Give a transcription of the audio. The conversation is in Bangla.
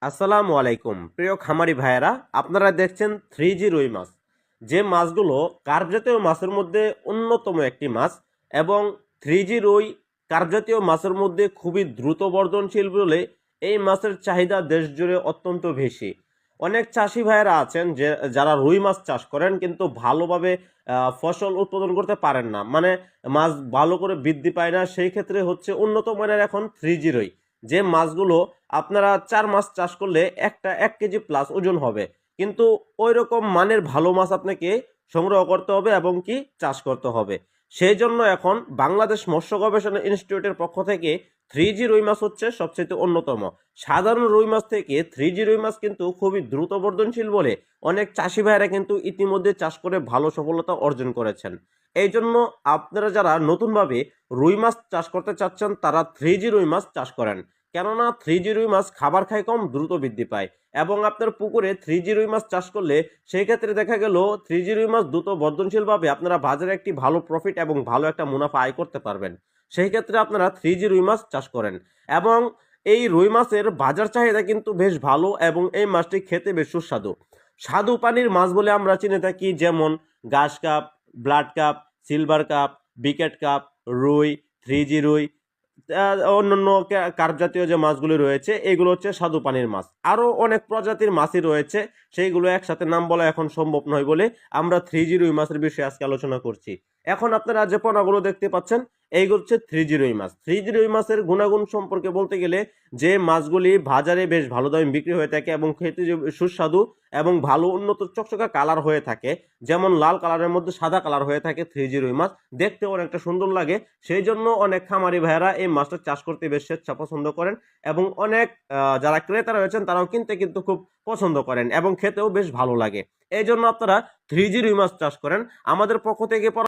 আসসালামু আলাইকুম প্রিয় খামারি ভাইয়েরা, আপনারা দেখছেন 3G রুই মাছ। যে মাছগুলো কার্প জাতীয় মাছের মধ্যে অন্যতম একটি মাছ এবং 3G রুই কার্প জাতীয় মাছের মধ্যে খুবই দ্রুত বর্ধনশীল বলে এই মাছের চাহিদা দেশ জুড়ে অত্যন্ত বেশি। অনেক চাষি ভাইয়েরা আছেন যে যারা রুই মাছ চাষ করেন কিন্তু ভালোভাবে ফসল উৎপাদন করতে পারেন না, মানে মাছ ভালো করে বৃদ্ধি পায় না। সেই ক্ষেত্রে হচ্ছে উন্নত মানের এখন 3G রুই, যে মাছগুলো আপনারা 4 মাস চাষ করলে একটা 1 কেজি প্লাস ওজন হবে। কিন্তু ওই রকম মানের ভালো মাছ আপনাকে সংগ্রহ করতে হবে এবং কি চাষ করতে হবে। সেই জন্য এখন বাংলাদেশ মৎস্য গবেষণা ইনস্টিটিউটের পক্ষ থেকে 3G রুই মাছ হচ্ছে সবচেয়ে অন্যতম। সাধারণ রুই মাছ থেকে 3G রুই মাছ কিন্তু খুবই দ্রুত বর্ধনশীল বলে অনেক চাষি ভাইরা কিন্তু ইতিমধ্যে চাষ করে ভালো সফলতা অর্জন করেছেন। এই জন্য আপনারা যারা নতুনভাবে রুই মাছ চাষ করতে চাচ্ছেন তারা 3G রুই মাছ চাষ করেন। কেননা 3G রুই মাছ খাবার খায় কম, দ্রুত বৃদ্ধি পায়। এবং আপনার পুকুরে 3G রুই মাছ চাষ করলে সেই ক্ষেত্রে দেখা গেল 3G রুই মাছ দ্রুত বর্ধনশীলভাবে আপনারা বাজারে একটি ভালো প্রফিট এবং ভালো একটা মুনাফা আয় করতে পারবেন। সেই ক্ষেত্রে আপনারা 3G রুই মাছ চাষ করেন। এবং এই রুই মাছের বাজার চাহিদা কিন্তু বেশ ভালো এবং এই মাছটি খেতে বেশ সুস্বাদু। স্বাদু পানির মাছ বলে আমরা চিনে থাকি, যেমন ঘাস carp, blood carp, silver carp, বিকেট কাপ, রুই, 3G রুই, অন্যান্য কার্প জাতীয় যে মাছগুলি রয়েছে এগুলো হচ্ছে স্বাদু পানির মাছ। আরও অনেক প্রজাতির মাছই রয়েছে, সেইগুলো একসাথে নাম বলা এখন সম্ভব নয় বলে আমরা 3G রুই মাছের বিষয়ে আজকে আলোচনা করছি। এখন আপনারা যে পোনাগুলো দেখতে পাচ্ছেন এইগুলো হচ্ছে 3G রুই মাছ। 3G রুই মাছের গুণাগুণ সম্পর্কে বলতে গেলে যে মাছগুলি বাজারে বেশ ভালো দামে বিক্রি হয়ে থাকে এবং খেতে যে সুস্বাদু এবং ভালো উন্নত চকচকা কালার হয়ে থাকে, যেমন লাল কালারের মধ্যে সাদা কালার হয়ে থাকে 3G রুই মাছ, দেখতে অনেকটা সুন্দর লাগে। সেই জন্য অনেক খামারি ভাইয়েরা এই মাছটা চাষ করতে বেশ স্বেচ্ছা পছন্দ করেন এবং অনেক যারা ক্রেতা রয়েছেন তারাও কিনতে কিন্তু খুব পছন্দ করেন এবং খেতেও বেশ ভালো লাগে। এই জন্য আপনারা 3G রুই মাছ চাষ করেন। আমাদের পক্ষ থেকে